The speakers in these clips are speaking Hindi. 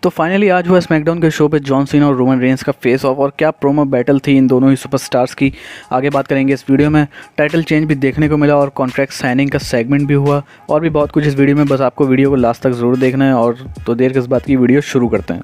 तो फाइनली आज हुआ स्मैकडाउन के शो पे जॉन सीना और रोमन रेंस का फेस ऑफ और क्या प्रोमो बैटल थी इन दोनों ही सुपरस्टार्स की। आगे बात करेंगे इस वीडियो में। टाइटल चेंज भी देखने को मिला और कॉन्ट्रैक्ट साइनिंग का सेगमेंट भी हुआ और भी बहुत कुछ इस वीडियो में। बस आपको वीडियो को लास्ट तक ज़रूर देखना है और तो देर किस बात की वीडियो शुरू करते हैं।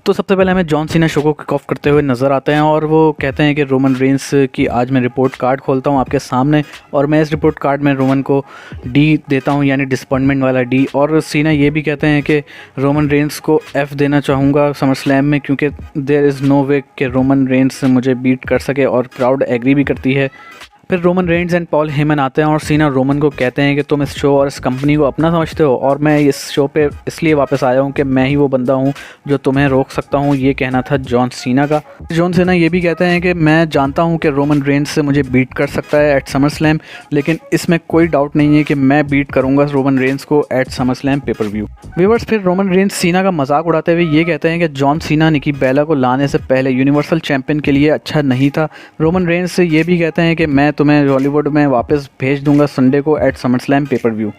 तो सबसे पहले हमें जॉन सीना शो को किक ऑफ करते हुए नज़र आते हैं और वो कहते हैं कि रोमन रेंस की आज मैं रिपोर्ट कार्ड खोलता हूँ आपके सामने और मैं इस रिपोर्ट कार्ड में रोमन को डी देता हूँ, यानी डिसअपॉइंटमेंट वाला डी। और सीना ये भी कहते हैं कि रोमन रेंस को एफ़ देना चाहूँगा समर स्लैम में, क्योंकि देयर इज़ नो वे कि रोमन रेंस मुझे बीट कर सके और क्राउड एग्री भी करती है। फिर Roman Reigns and Paul Heyman आते हैं और सीना रोमन को कहते हैं कि तुम इस शो और इस कंपनी को अपना समझते हो और मैं इस शो पे इसलिए वापस आया हूँ कि मैं ही वो बंदा हूँ जो तुम्हें रोक सकता हूँ। ये कहना था जॉन सीना का। जॉन सीना ये भी कहते हैं कि मैं जानता हूँ कि रोमन रेंस से मुझे बीट कर सकता है एट समर स्लैम, लेकिन इसमें कोई डाउट नहीं है कि मैं बीट करूँगा रोमन रेंस को at Summer Slam pay per view. Viewers, फिर रोमन रेंस सीना का मजाक उड़ाते हुए ये कहते हैं कि जॉन सीना निकी बेला को लाने से पहले यूनिवर्सल चैंपियन के लिए अच्छा नहीं था। रोमन रेंस ये भी कहते हैं कि मैं तुम्हें बॉलीवुड में वापस भेज दूंगा संडे को at Summer Slam pay per view.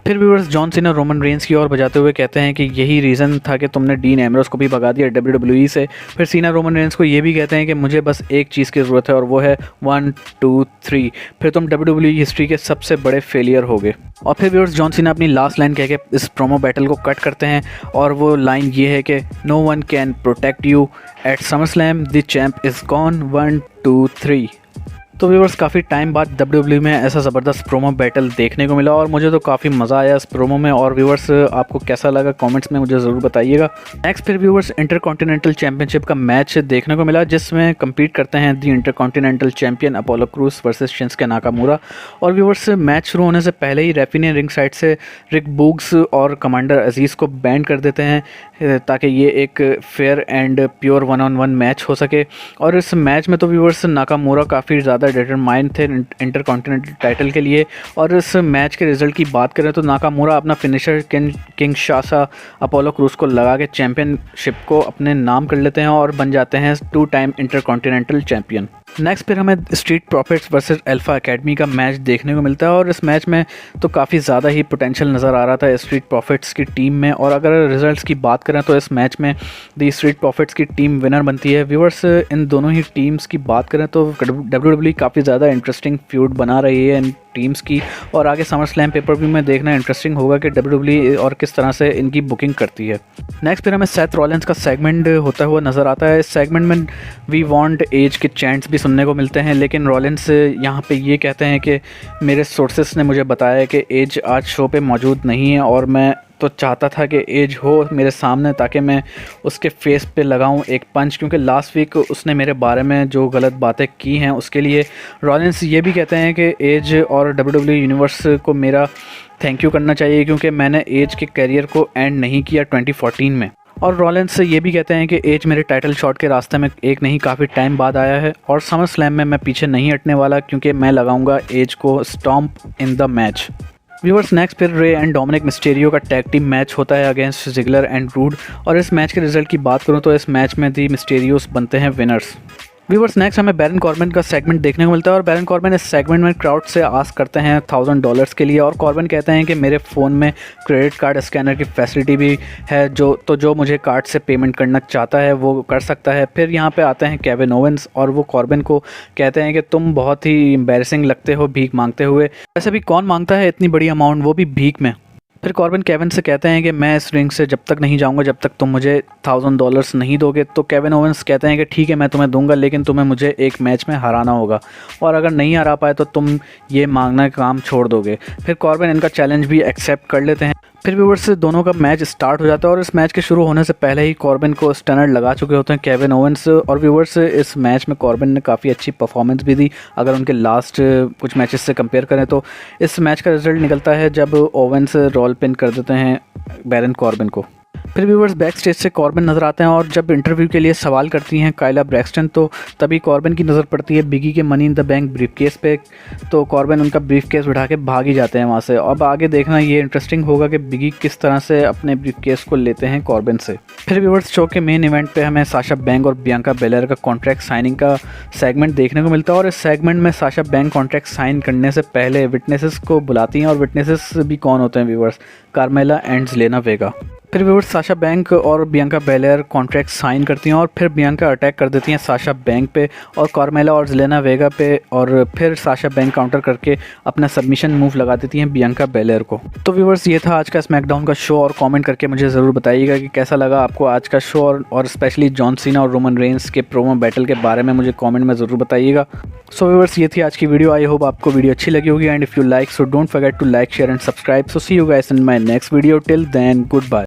फिर viewers, John Cena Roman Reigns की ओर बजाते हुए कहते हैं कि यही रीज़न था कि तुमने डीन एम्ब्रोस को भी भगा दिया WWE से। फिर सीना रोमन रेंस को ये भी कहते हैं कि मुझे बस एक चीज़ की ज़रूरत है और वो है 1 2 3, फिर तुम WWE हिस्ट्री के सबसे बड़े फेलियर होगे। और फिर व्यूअर्स, जॉन सीना अपनी लास्ट लाइन कह के इस प्रोमो बैटल को कट करते हैं और वो लाइन ये है कि no one can protect you at Summer Slam, the champ is gone 1 2 3। तो व्यूअर्स, काफ़ी टाइम बाद WWE में ऐसा ज़बरदस्त प्रोमो बैटल देखने को मिला और मुझे तो काफ़ी मज़ा आया इस प्रोमो में। और व्यूअर्स, आपको कैसा लगा कमेंट्स में मुझे ज़रूर बताइएगा। नेक्स्ट फिर व्यूअर्स, इंटरकॉन्टिनेंटल चैंपियनशिप का मैच देखने को मिला जिसमें कम्पीट करते हैं the intercontinental champion Apollo Crews versus Shinsuke Nakamura. और व्यूअर्स, मैच शुरू होने से पहले ही रेफरी ने रिंग साइड से रिक बूग्स और कमांडर अजीज़ को बैन कर देते हैं ताकि ये एक fair and pure 1-on-1 match हो सके। और इस मैच में तो व्यूअर्स नाकामुरा काफ़ी ज़्यादा डिटरमाइंड थे इंटरकॉन्टिनेंटल टाइटल के लिए। और इस मैच के रिजल्ट की बात करें तो नाकामुरा अपना फिनिशर किंगशासा अपोलो क्रूज को लगा के चैंपियनशिप को अपने नाम कर लेते हैं और बन जाते हैं 2 टाइम इंटरकॉन्टिनेंटल चैंपियन। नेक्स्ट फिर हमें street profits versus alpha academy का मैच देखने को मिलता है और इस मैच में तो काफ़ी ज़्यादा ही पोटेंशियल नज़र आ रहा था स्ट्रीट प्रॉफिट्स की टीम में। और अगर रिजल्ट्स की बात करें तो इस मैच में दी स्ट्रीट प्रॉफिट्स की टीम विनर बनती है। व्यूअर्स, इन दोनों ही टीम्स की बात करें तो WWE काफ़ी ज़्यादा इंटरेस्टिंग फ्यूड बना रही है इन टीम्स की और आगे समर स्लैम पेपर व्यू में देखना इंटरेस्टिंग होगा कि WWE और किस तरह से इनकी बुकिंग करती है। नेक्स्ट फिर हमें सेथ रॉलिंस का सेगमेंट होता हुआ नज़र आता है। इस सेगमेंट में वी वांट एज के चैंट्स भी सुनने को मिलते हैं, लेकिन रॉलिंस यहाँ पे ये कहते हैं कि मेरे सोर्सेस ने मुझे बताया कि एज आज शो पे मौजूद नहीं है और मैं तो चाहता था कि एज हो मेरे सामने ताकि मैं उसके फेस पे लगाऊं एक पंच, क्योंकि लास्ट वीक उसने मेरे बारे में जो गलत बातें की हैं उसके लिए। रॉलिंस ये भी कहते हैं कि एज और WWE यूनिवर्स को मेरा थैंक यू करना चाहिए क्योंकि मैंने एज के करियर को एंड नहीं किया 2014 में। और रॉलिंस ये भी कहते हैं कि एज मेरे टाइटल शॉट के रास्ते में एक नहीं काफ़ी टाइम बाद आया है और समर स्लैम में मैं पीछे नहीं हटने वाला क्योंकि मैं लगाऊंगा एज को stomp in the match. Viewers, next फिर रे एंड डोमिनिक मिस्टेरियो का टैग टीम मैच होता है अगेंस्ट जिगलर एंड रूड। और इस मैच के रिजल्ट की बात करूं तो इस मैच में दी मिस्टेरियोस बनते हैं विनर्स। व्यूअर्स, नेक्स्ट हमें बैरन कॉर्बिन का सेगमेंट देखने को मिलता है और बैरन कॉर्बिन इस सेगमेंट में क्राउड से आस्क करते हैं $1000 के लिए और कॉर्बिन कहते हैं कि मेरे फ़ोन में क्रेडिट कार्ड स्कैनर की फैसिलिटी भी है जो मुझे कार्ड से पेमेंट करना चाहता है वो कर सकता है। फिर यहाँ पे आते हैं केविन ओवेंस और वो कॉर्बिन को कहते हैं कि तुम बहुत ही एम्बैरेसिंग लगते हो भीख मांगते हुए, वैसे भी कौन मांगता है इतनी बड़ी अमाउंट, वो भी भीख में। फिर कॉर्बिन केविन से कहते हैं कि मैं इस रिंग से जब तक नहीं जाऊंगा जब तक तुम मुझे $1000 नहीं दोगे। तो केविन ओवेंस कहते हैं कि ठीक है मैं तुम्हें दूंगा, लेकिन तुम्हें मुझे एक मैच में हराना होगा और अगर नहीं हरा पाए तो तुम ये मांगना काम छोड़ दोगे। फिर कॉर्बिन इनका चैलेंज भी एक्सेप्ट कर लेते हैं। फिर व्यूअर्स, दोनों का मैच स्टार्ट हो जाता है और इस मैच के शुरू होने से पहले ही कॉर्बिन को स्टनर लगा चुके होते हैं केविन ओवेंस। और व्यूअर्स, इस मैच में कॉर्बिन ने काफ़ी अच्छी परफॉर्मेंस भी दी अगर उनके लास्ट कुछ मैचेस से कंपेयर करें तो। इस मैच का रिजल्ट निकलता है जब ओवेंस रोल पिन कर देते हैं बैरन कॉर्बिन को। फिर व्यूअर्स, बैक स्टेज से कॉर्बिन नज़र आते हैं और जब इंटरव्यू के लिए सवाल करती हैं काइला ब्रैक्सटन तो तभी कॉर्बिन की नज़र पड़ती है बिगी के money in the bank briefcase पे। तो कॉर्बिन उनका ब्रीफकेस उठा के भाग ही जाते हैं वहाँ से। अब आगे देखना ये इंटरेस्टिंग होगा कि बिगी किस तरह से अपने ब्रीफकेस को लेते हैं कॉर्बिन से। फिर व्यूअर्स, शो के मेन इवेंट पे हमें साशा बैंक और बियांका बेलेयर का कॉन्ट्रैक्ट साइनिंग का सेगमेंट देखने को मिलता है और इस सेगमेंट में साशा बैंक कॉन्ट्रैक्ट साइन करने से पहले विटनेसेस को बुलाती हैं और विटनेसेस भी कौन होते हैं व्यूअर्स, कार्मेला एंड जेलेना वेगा। फिर व्यूअर्स साशा बैंक और बियांका बेलेयर कॉन्ट्रैक्ट साइन करती हैं और फिर बियांका अटैक कर देती हैं साशा बैंक पे और कार्मेला और जेलेना वेगा पे, और फिर साशा बैंक काउंटर करके अपना सबमिशन मूव लगा देती हैं बियांका बेलेयर को। तो व्यूअर्स ये था आज का स्मैकडाउन का शो, और कमेंट करके मुझे ज़रूर बताइएगा कि कैसा लगा आपको आज का शो, और स्पेशली जॉन सीना और रोमन रेंस के प्रोमो बैटल के बारे में मुझे कमेंट में ज़रूर बताइएगा। सो व्यूअर्स ये थी आज की वीडियो। आई होप आपको वीडियो अच्छी लगी होगी, and if you like so don't forget to like, share and subscribe. So see you guys in my next video. Till then good bye.